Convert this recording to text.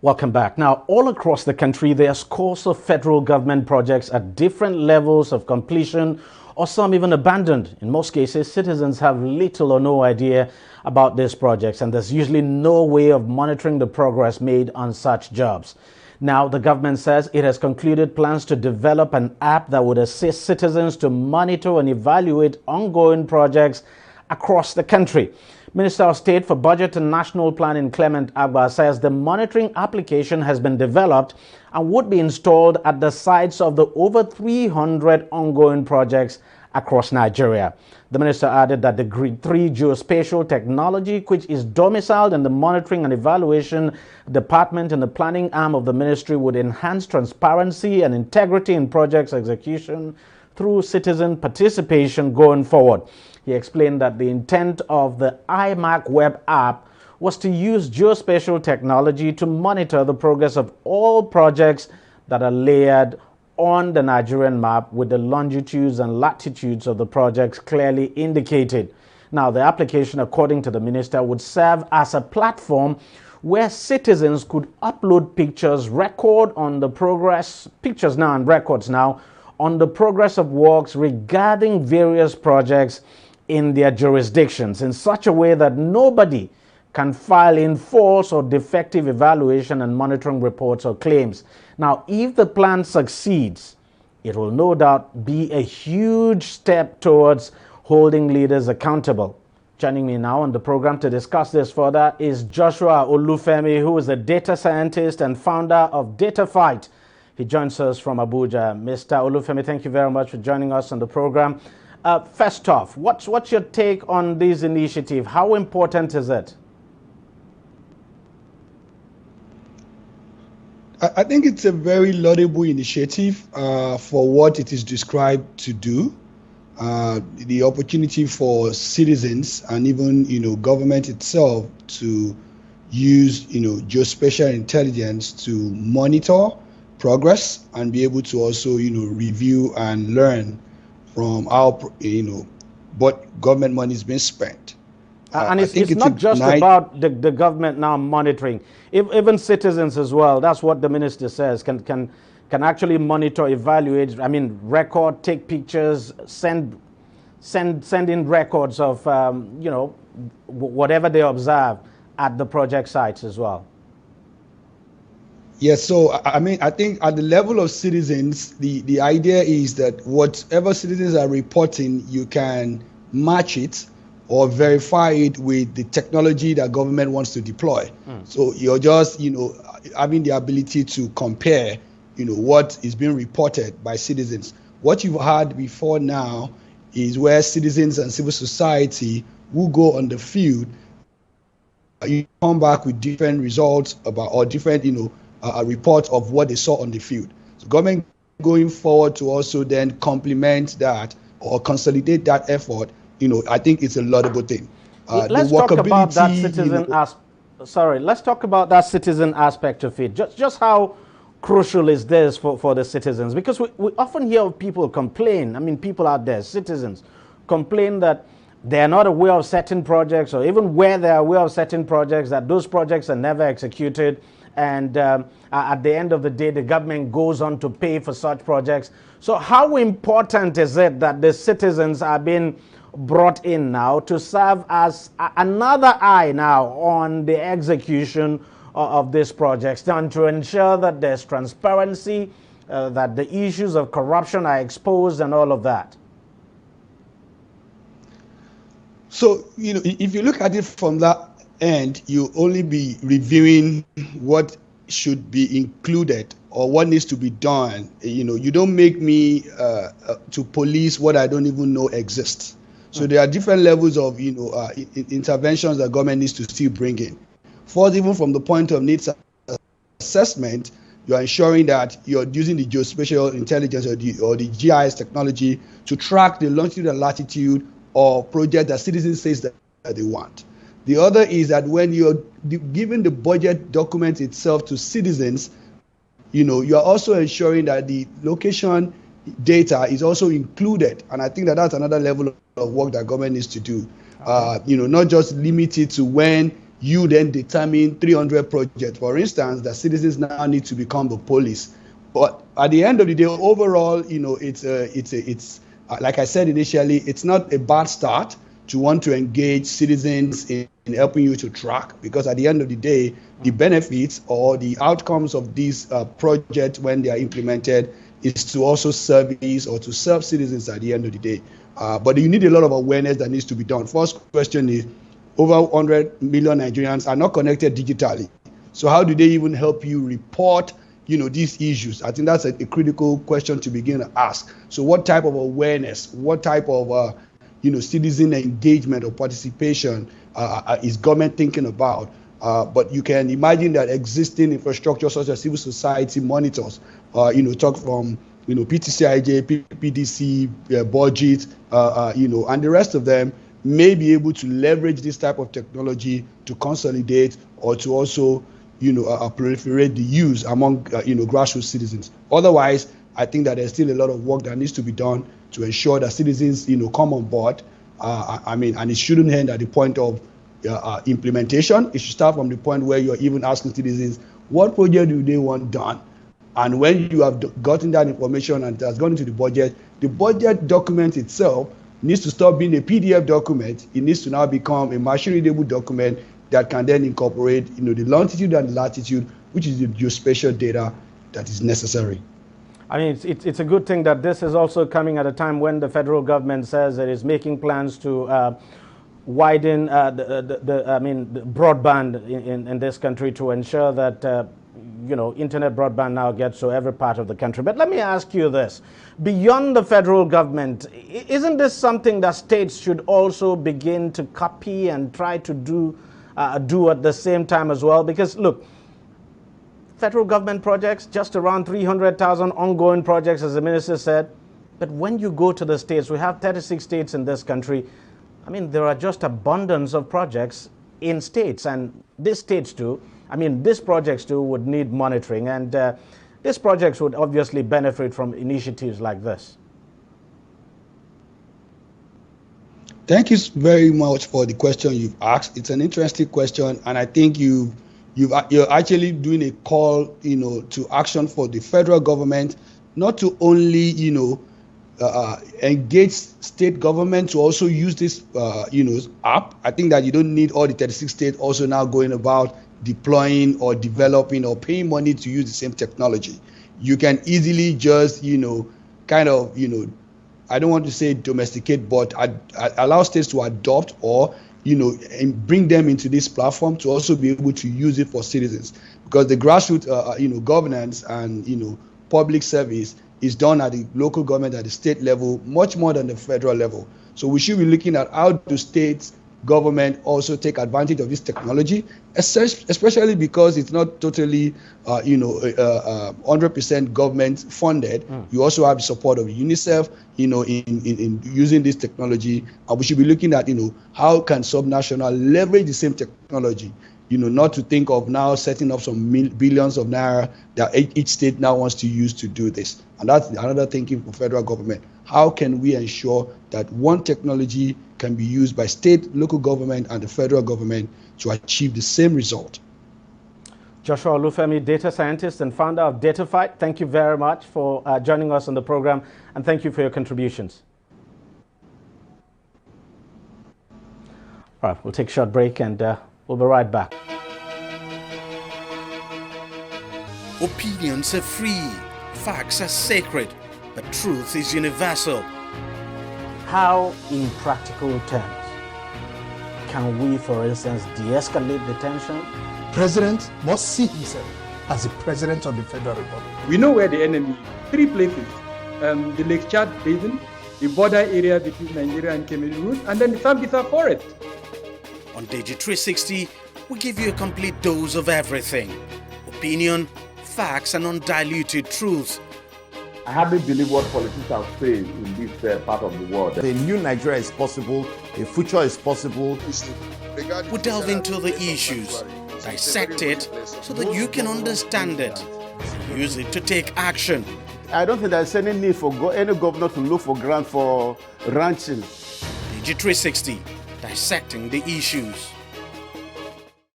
Welcome back. Now, all across the country, there are scores of federal government projects at different levels of completion, or some even abandoned. In most cases, citizens have little or no idea about these projects, and there's usually no way of monitoring the progress made on such jobs. Now, the government says it has concluded plans to develop an app that would assist citizens to monitor and evaluate ongoing projects across the country. Minister of State for Budget and National Planning Clement Agba says the monitoring application has been developed and would be installed at the sites of the over 300 ongoing projects across Nigeria. The minister added that the Grade 3 geospatial technology, which is domiciled in the Monitoring and Evaluation Department and the planning arm of the ministry, would enhance transparency and integrity in projects execution through citizen participation going forward. He explained that the intent of the iMac web app was to use geospatial technology to monitor the progress of all projects that are layered on the Nigerian map with the longitudes and latitudes of the projects clearly indicated. Now, the application, according to the minister, would serve as a platform where citizens could upload pictures, record on the progress, pictures now and records now, on the progress of works regarding various projects in their jurisdictions in such a way that nobody can file in false or defective evaluation and monitoring reports or claims. Now, if the plan succeeds, it will no doubt be a huge step towards holding leaders accountable. Joining me now on the program to discuss this further is Joshua Olufemi, who is a data scientist and founder of DataFight. He joins us from Abuja. Mr. Olufemi, thank you very much for joining us on the program. First off, what's your take on this initiative? How important is it? I think it's a very laudable initiative for what it is described to do. The opportunity for citizens and even government itself to use geospatial intelligence to monitor progress and be able to also review and learn from how what government money is being spent. And it's not just about the government now monitoring. Even citizens as well. That's what the minister says. Can actually monitor, evaluate. I mean, record, take pictures, send in records of whatever they observe at the project sites as well. Yes, so I think at the level of citizens, the idea is that whatever citizens are reporting, you can match it or verify it with the technology that government wants to deploy. So you're just, having the ability to compare, what is being reported by citizens. What you've had before now is where citizens and civil society will go on the field, you come back with different results or different, a report of what they saw on the field. So government going forward to also then complement that or consolidate that effort, I think it's a laudable thing. Let's talk about that citizen let's talk about that citizen aspect of it. Just how crucial is this for the citizens? Because we often hear of people complain. I mean, people out there, citizens, complain that they're not aware of certain projects, or even where they're aware of certain projects, that those projects are never executed. And at the end of the day, the government goes on to pay for such projects. So how important is it that the citizens are being brought in now to serve as another eye now on the execution of these projects, and to ensure that there's transparency, that the issues of corruption are exposed and all of that? So, if you look at it from that end, you only be reviewing what should be included or what needs to be done. You don't make me to police what I don't even know exists. So there are different levels of interventions that government needs to still bring in. First, even from the point of needs assessment, you are ensuring that you're using the geospatial intelligence or the GIS technology to track the longitude and latitude of projects that citizens say that they want. The other is that when you're giving the budget document itself to citizens, you are also ensuring that the location data is also included. And I think that that's another level of work that government needs to do. Not just limited to when you then determine 300 projects, for instance, that citizens now need to become the police. But at the end of the day, overall, it's like I said initially, it's not a bad start to want to engage citizens in helping you to track, because at the end of the day, the benefits or the outcomes of these projects when they are implemented is to also service or to serve citizens at the end of the day. But you need a lot of awareness that needs to be done. First question is, over 100 million Nigerians are not connected digitally. So how do they even help you report, these issues? I think that's a critical question to begin to ask. So what type of awareness, what type of, citizen engagement or participation is government thinking about? But you can imagine that existing infrastructure such as civil society monitors, talk from, PTCIJ, PPDC, budget, and the rest of them may be able to leverage this type of technology to consolidate or to also, proliferate the use among, grassroots citizens. Otherwise, I think that there's still a lot of work that needs to be done to ensure that citizens, come on board. And it shouldn't end at the point of implementation. It should start from the point where you're even asking citizens, what project do they want done? And when you have gotten that information and it has gone into the budget document itself needs to stop being a PDF document. It needs to now become a machine-readable document that can then incorporate, the longitude and latitude, which is the geospatial data that is necessary. I mean, it's a good thing that this is also coming at a time when the federal government says it is making plans to widen the broadband in this country to ensure that internet broadband now gets to every part of the country. But let me ask you this: beyond the federal government, isn't this something that states should also begin to copy and try to do at the same time as well? Because look, federal government projects, just around 300,000 ongoing projects, as the minister said. But when you go to the states, we have 36 states in this country. I mean, there are just abundance of projects in states, and these states too. These projects too would need monitoring, and these projects would obviously benefit from initiatives like this. Thank you very much for the question you've asked. It's an interesting question, and I think you're actually doing a call, to action for the federal government, not to only, engage state government to also use this, app. I think that you don't need all the 36 states also now going about deploying or developing or paying money to use the same technology. You can easily just, I don't want to say domesticate, but allow states to adopt or, and bring them into this platform to also be able to use it for citizens. Because the grassroots, governance and, public service is done at the local government, at the state level, much more than the federal level. So we should be looking at how do states government also take advantage of this technology, especially because it's not totally, 100% government funded. You also have the support of UNICEF, in using this technology. And we should be looking at, how can subnational leverage the same technology, not to think of now setting up some billions of naira that each state now wants to use to do this. And that's another thinking for federal government. How can we ensure that one technology can be used by state, local government, and the federal government to achieve the same result? Joshua Olufemi, data scientist and founder of DataFight, thank you very much for joining us on the program, and thank you for your contributions. All right, we'll take a short break and we'll be right back. Opinions are free, facts are sacred, but truth is universal. How, in practical terms, can we, for instance, de-escalate the tension? President must see himself as the president of the Federal Republic. We know where the enemy is. 3 places: the Lake Chad Basin, the border area between Nigeria and Cameroon, and then the Sambisa Forest. On DEJI360, we give you a complete dose of everything: opinion, facts, and undiluted truth. I hardly believe what politicians are saying in this part of the world. A new Nigeria is possible, a future is possible. We delve into the issues, dissect it so that you can understand it, and use it to take action. I don't think there's any need for any governor to look for grant for ranching. DEJI360, dissecting the issues.